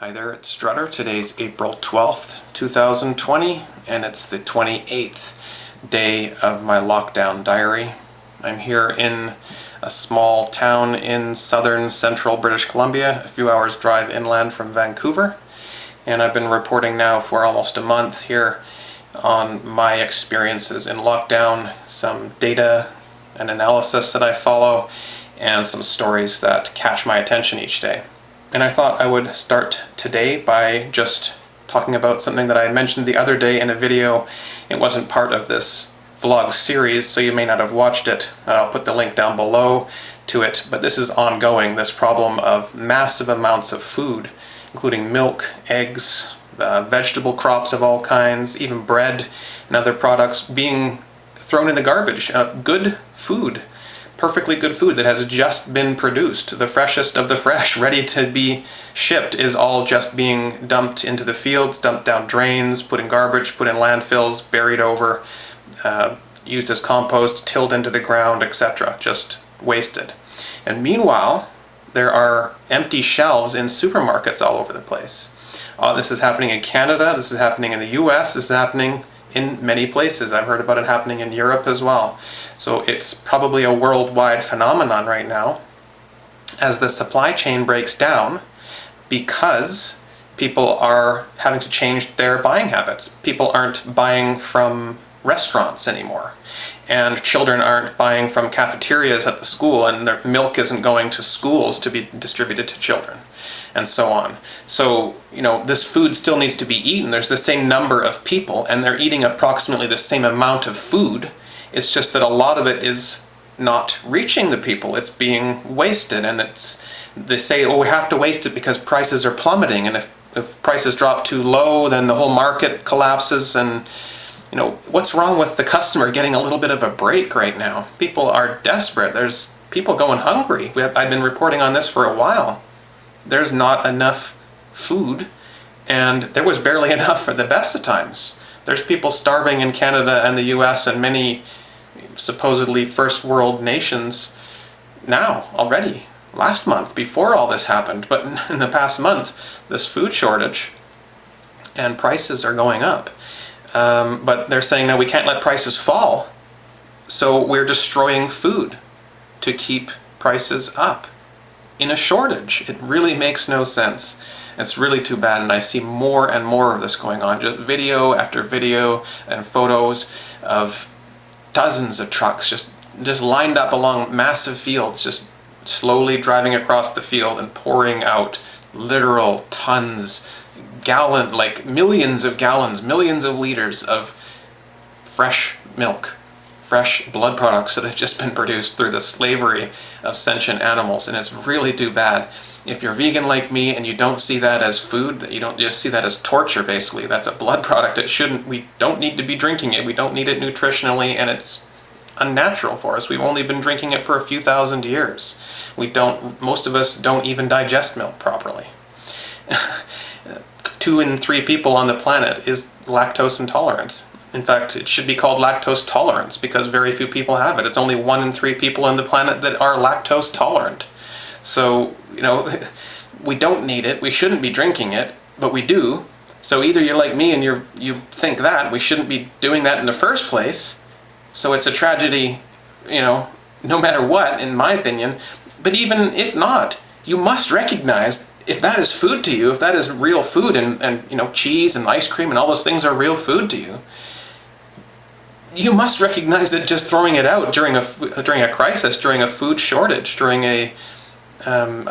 Hi there, it's Strutter. Today's April 12th, 2020, and it's the 28th day of my lockdown diary. I'm here in a small town in southern central British Columbia, a few hours drive inland from Vancouver, and I've been reporting now for almost a month here on my experiences in lockdown, some data and analysis that I follow, and some stories that catch my attention each day. And I thought I would start today by just talking about something that I mentioned the other day in a video. It wasn't part of this vlog series, so you may not have watched it. I'll put the link down below to it, but this is ongoing, this problem of massive amounts of food, including milk, eggs, vegetable crops of all kinds, even bread and other products being thrown in the garbage. Good food. Perfectly good food that has just been produced, the freshest of the fresh, ready to be shipped, is all just being dumped into the fields, dumped down drains, put in garbage, put in landfills, buried over, used as compost, tilled into the ground, etc. Just wasted. And meanwhile, there are empty shelves in supermarkets all over the place. This is happening in Canada, this is happening in the US, this is happening in many places. I've heard about it happening in Europe as well. So it's probably a worldwide phenomenon right now as the supply chain breaks down because people are having to change their buying habits. People aren't buying from restaurants anymore, and children aren't buying from cafeterias at the school, and their milk isn't going to schools to be distributed to children, and so on. So, this food still needs to be eaten. There's the same number of people, and they're eating approximately the same amount of food. It's just that a lot of it is not reaching the people. It's being wasted, and they say, oh, we have to waste it because prices are plummeting, and if prices drop too low, then the whole market collapses, and what's wrong with the customer getting a little bit of a break right now? People are desperate. There's people going hungry. I've been reporting on this for a while. There's not enough food, and there was barely enough for the best of times. There's people starving in Canada and the US and many supposedly first world nations now already. Last month, before all this happened, but in the past month, this food shortage and prices are going up. But they're saying, no, we can't let prices fall, so we're destroying food to keep prices up in a shortage. It really makes no sense. It's really too bad, and I see more and more of this going on. Just video after video and photos of dozens of trucks just lined up along massive fields, just slowly driving across the field and pouring out literal tons, like millions of gallons, millions of liters of fresh milk, fresh blood products that have just been produced through the slavery of sentient animals. And it's really too bad. If you're vegan like me and you don't see that as food, that you don't just see that as torture, basically, that's a blood product. We don't need to be drinking it. We don't need it nutritionally, and it's unnatural for us. We've only been drinking it for a few thousand years. Most of us don't even digest milk properly. 2 in 3 people on the planet is lactose intolerant. In fact, it should be called lactose tolerance because very few people have it. It's only 1 in 3 people on the planet that are lactose tolerant. So, we don't need it, we shouldn't be drinking it, but we do. So either you're like me and you think that we shouldn't be doing that in the first place, so it's a tragedy, no matter what, in my opinion. But even if not, you must recognize, if that is food to you, if that is real food, and cheese and ice cream and all those things are real food to you, you must recognize that just throwing it out during a crisis, during a food shortage, during a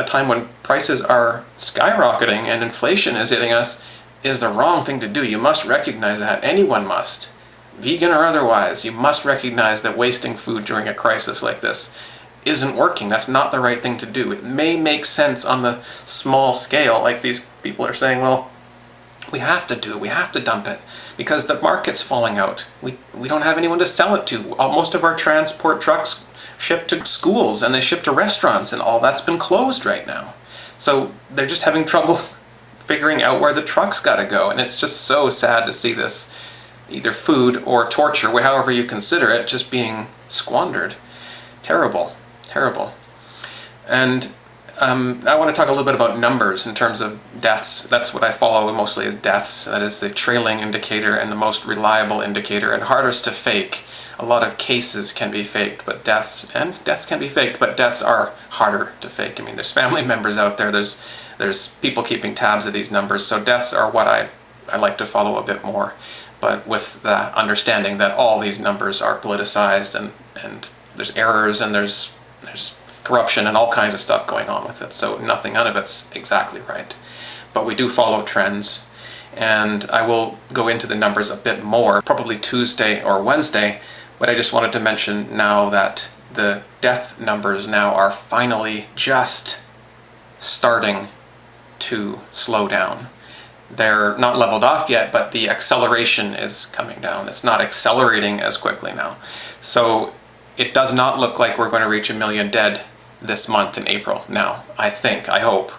time when prices are skyrocketing and inflation is hitting us, is the wrong thing to do. You must recognize that. Anyone must, vegan or otherwise. You must recognize that wasting food during a crisis like this isn't working. That's not the right thing to do. It may make sense on the small scale, like these people are saying, well, we have to do it, we have to dump it, because the market's falling out. We don't have anyone to sell it to. Most of our transport trucks ship to schools, and they ship to restaurants, and all that's been closed right now. So they're just having trouble figuring out where the trucks gotta go, and it's just so sad to see this, either food or torture, however you consider it, just being squandered. Terrible, terrible. And I want to talk a little bit about numbers in terms of deaths. That's what I follow mostly, is deaths. That is the trailing indicator and the most reliable indicator and hardest to fake. A lot of cases can be faked, but deaths can be faked, but deaths are harder to fake. I mean, there's family members out there, there's people keeping tabs of these numbers, so deaths are what I like to follow a bit more, but with the understanding that all these numbers are politicized and there's errors and there's corruption and all kinds of stuff going on with it, so none of it's exactly right. But we do follow trends, and I will go into the numbers a bit more, probably Tuesday or Wednesday, but I just wanted to mention now that the death numbers now are finally just starting to slow down. They're not leveled off yet, but the acceleration is coming down. It's not accelerating as quickly now. So it does not look like we're going to reach 1 million dead this month in April now. I hope.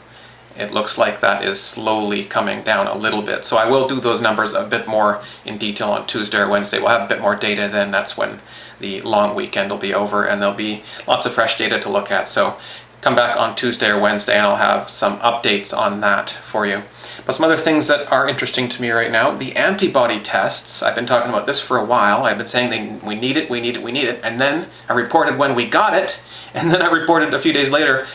It looks like that is slowly coming down a little bit. So I will do those numbers a bit more in detail on Tuesday or Wednesday. We'll have a bit more data then. That's when the long weekend will be over and there'll be lots of fresh data to look at. So come back on Tuesday or Wednesday and I'll have some updates on that for you. But some other things that are interesting to me right now, the antibody tests. I've been talking about this for a while. I've been saying we need it. And then I reported when we got it. And then I reported a few days later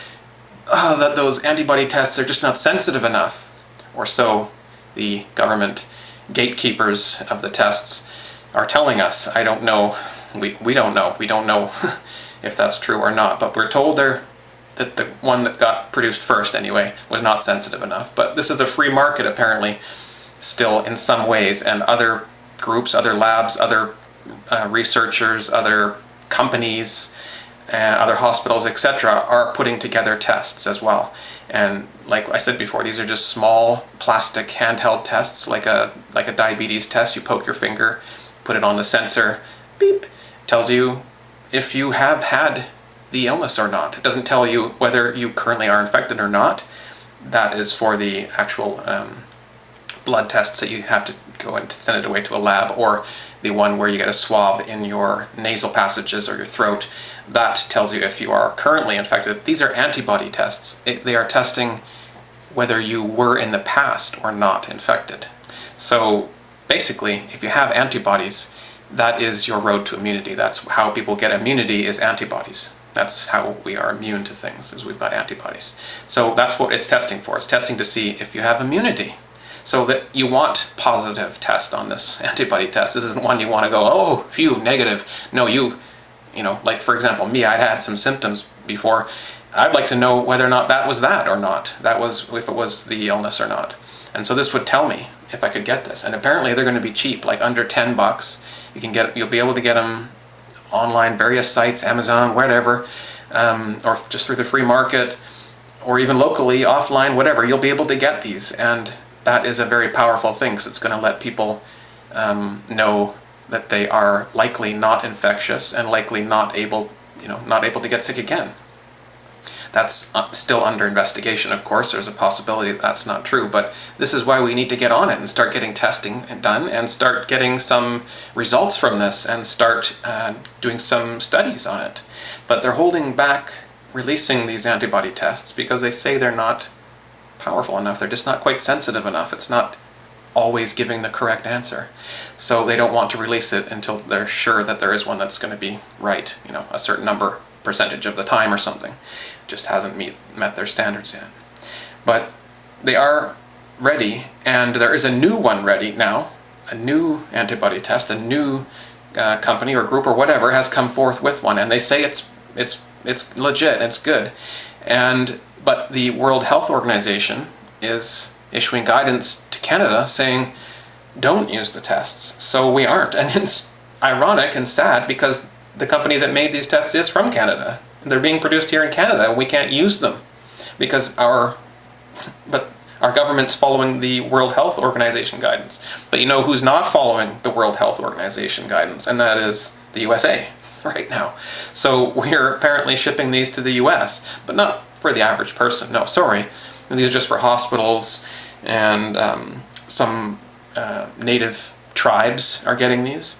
that those antibody tests are just not sensitive enough. Or so the government gatekeepers of the tests are telling us. I don't know. We don't know. We don't know if that's true or not. But we're told that the one that got produced first anyway was not sensitive enough. But this is a free market apparently still in some ways, and other groups, other labs, other researchers, other companies, other hospitals, etc. are putting together tests as well. And like I said before, these are just small plastic handheld tests, like a diabetes test. You poke your finger, put it on the sensor, beep, tells you if you have had the illness or not. It doesn't tell you whether you currently are infected or not. That is for the actual blood tests that you have to go and send it away to a lab, or the one where you get a swab in your nasal passages or your throat. That tells you if you are currently infected. These are antibody tests. They are testing whether you were in the past or not infected. So basically, if you have antibodies, that is your road to immunity. That's how people get immunity, is antibodies. That's how we are immune to things, is we've got antibodies. So that's what it's testing for. It's testing to see if you have immunity. So that you want positive test on this antibody test. This isn't one you want to go, oh, phew, negative. No, you know, like for example, me, I'd had some symptoms before. I'd like to know whether or not that was that or not. That was if it was the illness or not. And so this would tell me if I could get this. And apparently they're going to be cheap, like under $10. You'll be able to get them online, various sites, Amazon, whatever, or just through the free market, or even locally, offline, whatever. You'll be able to get these, and that is a very powerful thing, because it's going to let people know that they are likely not infectious and likely not able to get sick again. That's still under investigation, of course. There's a possibility that that's not true, but this is why we need to get on it and start getting testing done and start getting some results from this and start doing some studies on it. But they're holding back releasing these antibody tests because they say they're not powerful enough. They're just not quite sensitive enough. It's not always giving the correct answer. So they don't want to release it until they're sure that there is one that's going to be right, a certain percentage of the time or something. Just hasn't met their standards yet. But they are ready, and there is a new one ready now, a new antibody test, a new company or group or whatever has come forth with one, and they say it's legit, it's good. But the World Health Organization is issuing guidance to Canada saying, don't use the tests. So we aren't. And it's ironic and sad because the company that made these tests is from Canada. They're being produced here in Canada, and we can't use them because our government's following the World Health Organization guidance. But you know who's not following the World Health Organization guidance? And that is the USA right now. So we're apparently shipping these to the US, but not for the average person. No, sorry. These are just for hospitals, and some native tribes are getting these.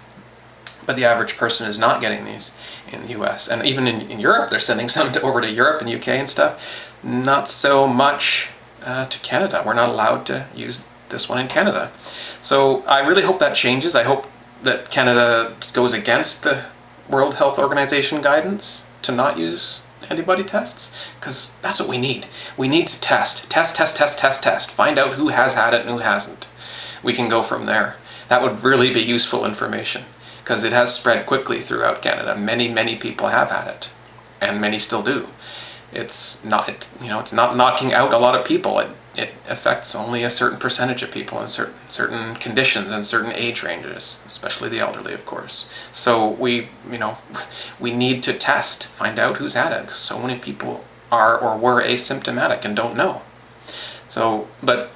But the average person is not getting these in the US. And even in Europe, they're sending some over to Europe and UK and stuff. Not so much to Canada. We're not allowed to use this one in Canada. So I really hope that changes. I hope that Canada goes against the World Health Organization guidance to not use antibody tests, because that's what we need. We need to test. Test. Find out who has had it and who hasn't. We can go from there. That would really be useful information, because it has spread quickly throughout Canada. Many people have had it, and many still do. It's not knocking out a lot of people. It affects only a certain percentage of people in certain conditions and certain age ranges, especially the elderly, of course. So we need to test, find out who's had it, because so many people are or were asymptomatic and don't know. So, but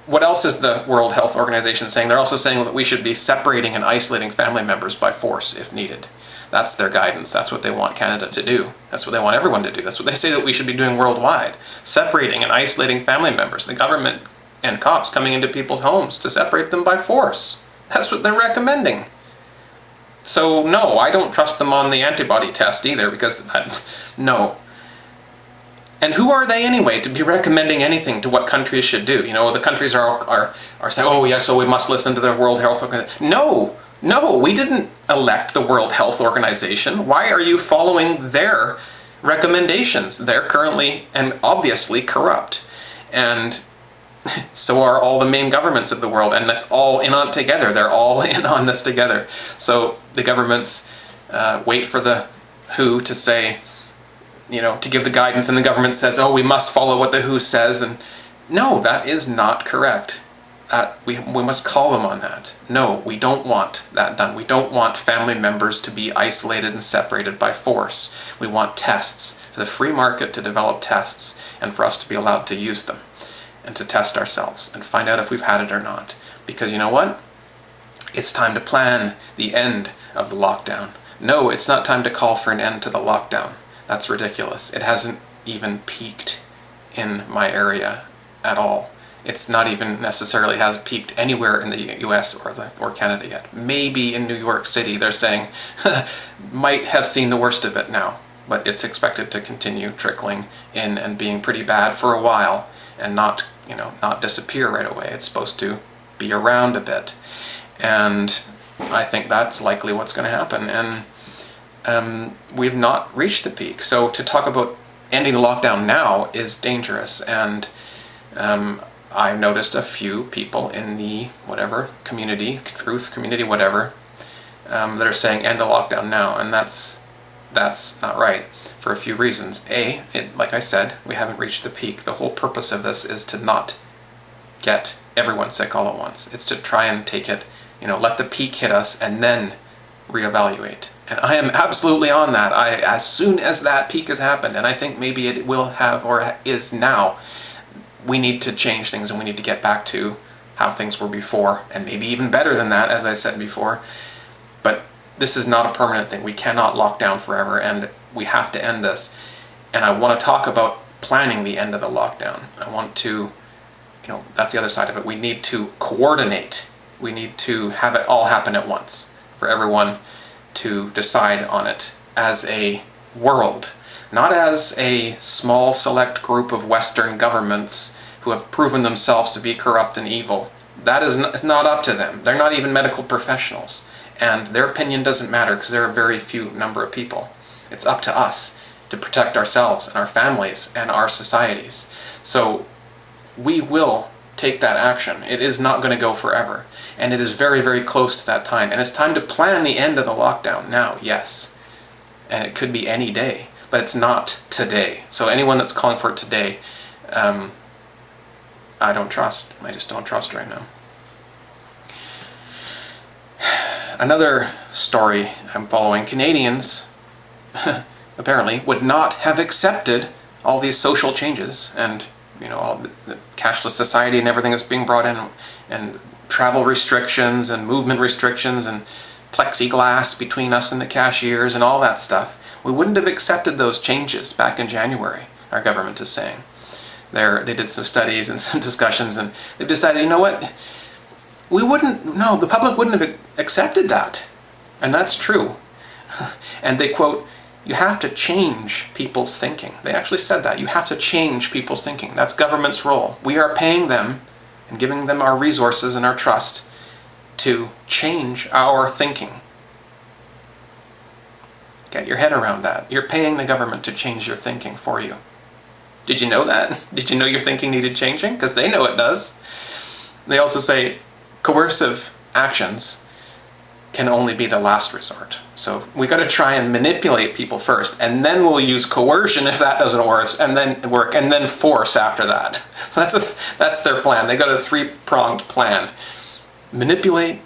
what else is the World Health Organization saying? They're also saying that we should be separating and isolating family members by force if needed. That's their guidance. That's what they want Canada to do. That's what they want everyone to do. That's what they say that we should be doing worldwide. Separating and isolating family members. The government and cops coming into people's homes to separate them by force. That's what they're recommending. So no, I don't trust them on the antibody test either, because no. And who are they anyway to be recommending anything to what countries should do? The countries are saying, oh yes, so we must listen to the World Health Organization. No, we didn't elect the World Health Organization. Why are you following their recommendations? They're currently and obviously corrupt. And so are all the main governments of the world, and that's all in on together. They're all in on this together. So the governments wait for the WHO to say, to give the guidance, and the government says, oh, we must follow what the WHO says. And no, that is not correct. We must call them on that. No, we don't want that done. We don't want family members to be isolated and separated by force. We want tests, for the free market to develop tests, and for us to be allowed to use them and to test ourselves and find out if we've had it or not. Because you know what? It's time to plan the end of the lockdown. No, it's not time to call for an end to the lockdown. That's ridiculous. It hasn't even peaked in my area at all. It's not even necessarily has peaked anywhere in the US or Canada yet. Maybe in New York City they're saying might have seen the worst of it now, but it's expected to continue trickling in and being pretty bad for a while and not disappear right away. It's supposed to be around a bit. And I think that's likely what's going to happen. And we've not reached the peak. So to talk about ending the lockdown now is dangerous. And I've noticed a few people in the whatever community, truth community, whatever, that are saying end the lockdown now, and that's not right for a few reasons. Like I said, we haven't reached the peak. The whole purpose of this is to not get everyone sick all at once. It's to try and take it, let the peak hit us and then reevaluate. And I am absolutely on that. As soon as that peak has happened, and I think maybe it will have or is now, we need to change things and we need to get back to how things were before, and maybe even better than that, as I said before. But this is not a permanent thing. We cannot lock down forever, and we have to end this. And I want to talk about planning the end of the lockdown. I want to, that's the other side of it. We need to coordinate. We need to have it all happen at once for everyone to decide on it as a world. Not as a small select group of Western governments who have proven themselves to be corrupt and evil. That is not up to them. They're not even medical professionals. And their opinion doesn't matter because they're a very few number of people. It's up to us to protect ourselves and our families and our societies. So we will take that action. It is not going to go forever. And it is very, very close to that time. And it's time to plan the end of the lockdown now, yes. And it could be any day. But it's not today. So anyone that's calling for it today, I don't trust. I just don't trust right now. Another story I'm following. Canadians apparently would not have accepted all these social changes and all the cashless society and everything that's being brought in, and travel restrictions and movement restrictions and plexiglass between us and the cashiers and all that stuff. We wouldn't have accepted those changes back in January, our government is saying. They did some studies and some discussions, and they've decided, the public wouldn't have accepted that. And that's true. And they quote, you have to change people's thinking. They actually said that. You have to change people's thinking. That's government's role. We are paying them and giving them our resources and our trust to change our thinking. Get your head around that. You're paying the government to change your thinking for you. Did you know that? Did you know your thinking needed changing? Because they know it does. They also say coercive actions can only be the last resort. So we got to try and manipulate people first, and then we'll use coercion if that doesn't work, and then force after that. So that's their plan. They got a three-pronged plan: manipulate,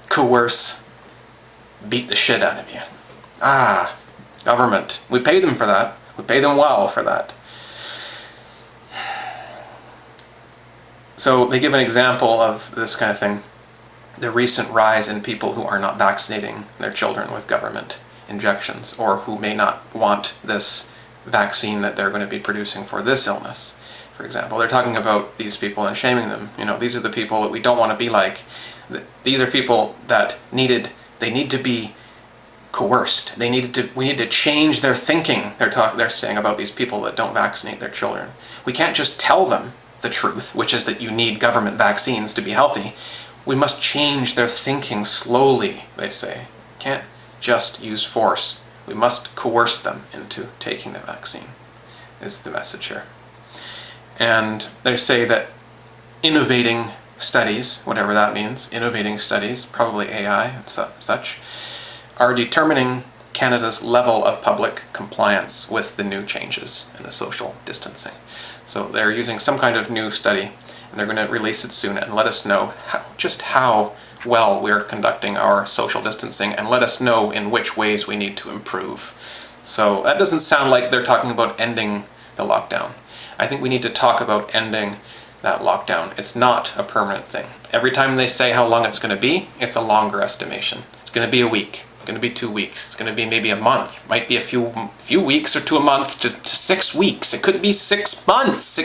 coerce, beat the shit out of you. Government. We pay them for that. We pay them well for that. So they give an example of this kind of thing. The recent rise in people who are not vaccinating their children with government injections, or who may not want this vaccine that they're going to be producing for this illness, for example. They're talking about these people and shaming them. These are the people that we don't want to be like. These are people that they need to be coerced. We need to change their thinking. They're saying about these people that don't vaccinate their children. We can't just tell them the truth, which is that you need government vaccines to be healthy. We must change their thinking slowly, they say. We can't just use force. We must coerce them into taking the vaccine, is the message here. And they say that innovating studies, whatever that means, innovating studies, probably AI and such, are determining Canada's level of public compliance with the new changes in the social distancing. So they're using some kind of new study, and they're going to release it soon and let us know just how well we're conducting our social distancing, and let us know in which ways we need to improve. So that doesn't sound like they're talking about ending the lockdown. I think we need to talk about ending that lockdown. It's not a permanent thing. Every time they say how long it's going to be, it's a longer estimation. It's going to be a week. It's going to be 2 weeks. It's going to be maybe a month. It might be a few weeks or to a month to 6 weeks. It could be 6 months.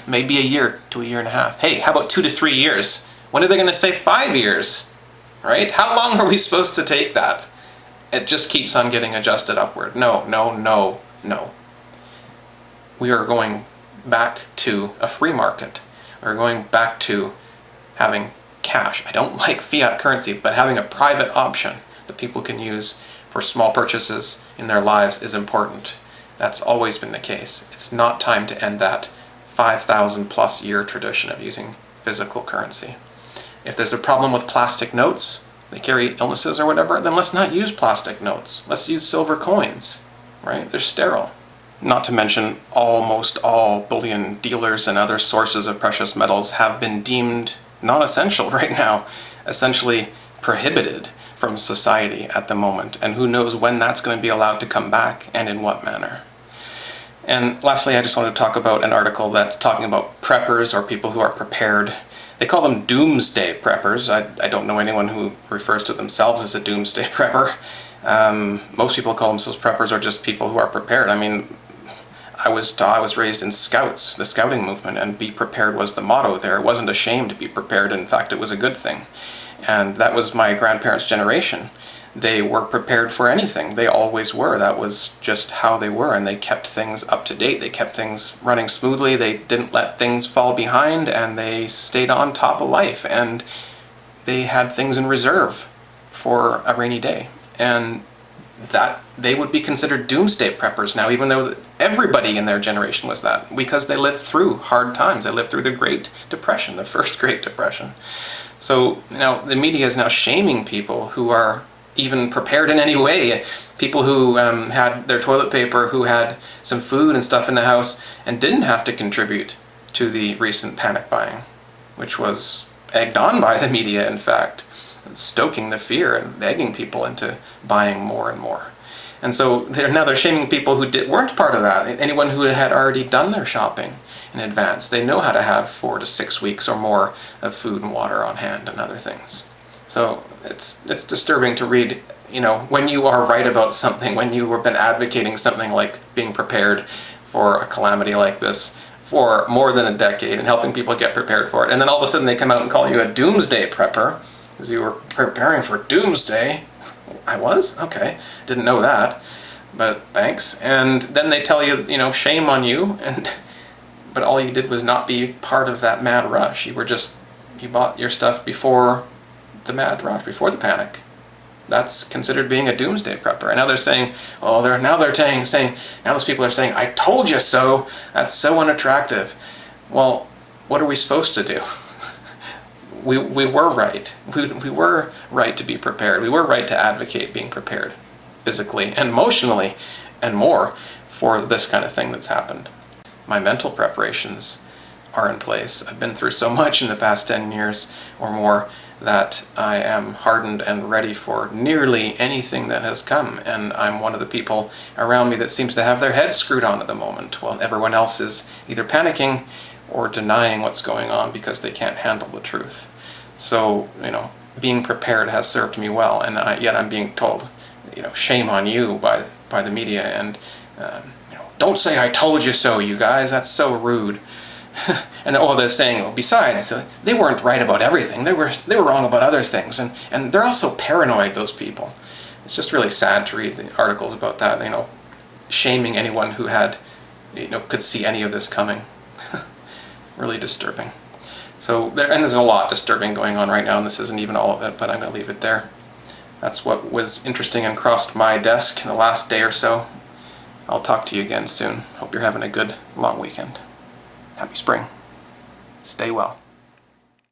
Maybe a year to a year and a half. Hey, how about 2 to 3 years? When are they going to say 5 years? Right? How long are we supposed to take that? It just keeps on getting adjusted upward. No. We are going back to a free market. We're going back to having cash. I don't like fiat currency, but having a private option that people can use for small purchases in their lives is important. That's always been the case. It's not time to end that 5,000 plus year tradition of using physical currency. If there's a problem with plastic notes, they carry illnesses or whatever, then let's not use plastic notes. Let's use silver coins, right? They're sterile. Not to mention, almost all bullion dealers and other sources of precious metals have been deemed non-essential right now, essentially prohibited from society at the moment, and who knows when that's going to be allowed to come back and in what manner. And lastly, I just want to talk about an article that's talking about preppers, or people who are prepared. They call them Doomsday Preppers. I don't know anyone who refers to themselves as a Doomsday Prepper. Most people call themselves preppers, or just people who are prepared. I mean, I was raised in Scouts, the Scouting movement, and be prepared was the motto there. It wasn't a shame to be prepared. In fact, it was a good thing. And that was my grandparents' generation. They were prepared for anything. They always were. That was just how they were, and they kept things up to date. They kept things running smoothly. They didn't let things fall behind, and they stayed on top of life, and they had things in reserve for a rainy day. And that they would be considered doomsday preppers now, even though everybody in their generation was that, because they lived through hard times. They lived through the Great Depression, the first Great Depression. So now the media is now shaming people who are even prepared in any way. People who had their toilet paper, who had some food and stuff in the house, and didn't have to contribute to the recent panic buying, which was egged on by the media, in fact, stoking the fear and egging people into buying more and more. And so they're shaming people who weren't part of that. Anyone who had already done their shopping in advance. They know how to have 4 to 6 weeks or more of food and water on hand and other things. So it's disturbing to read, when you are right about something, when you have been advocating something like being prepared for a calamity like this for more than a decade and helping people get prepared for it, and then all of a sudden they come out and call you a doomsday prepper because you were preparing for doomsday. I was? Okay. Didn't know that. But thanks. And then they tell you, shame on you, but all you did was not be part of that mad rush. You bought your stuff before the mad rush, before the panic. That's considered being a doomsday prepper. And now they're saying, now those people are saying, I told you so. That's so unattractive. Well, what are we supposed to do? We were right. We were right to be prepared. We were right to advocate being prepared physically and emotionally and more for this kind of thing that's happened. My mental preparations are in place. I've been through so much in the past 10 years or more that I am hardened and ready for nearly anything that has come. And I'm one of the people around me that seems to have their head screwed on at the moment, while everyone else is either panicking or denying what's going on because they can't handle the truth. So, being prepared has served me well, and yet I'm being told, shame on you by the media, and don't say I told you so, you guys. That's so rude. And they're saying, besides, they weren't right about everything. They were wrong about other things, and they're also paranoid. Those people. It's just really sad to read the articles about that. Shaming anyone who had, could see any of this coming. Really disturbing. So there's a lot disturbing going on right now, and this isn't even all of it, but I'm going to leave it there. That's what was interesting and crossed my desk in the last day or so. I'll talk to you again soon. Hope you're having a good long weekend. Happy spring. Stay well.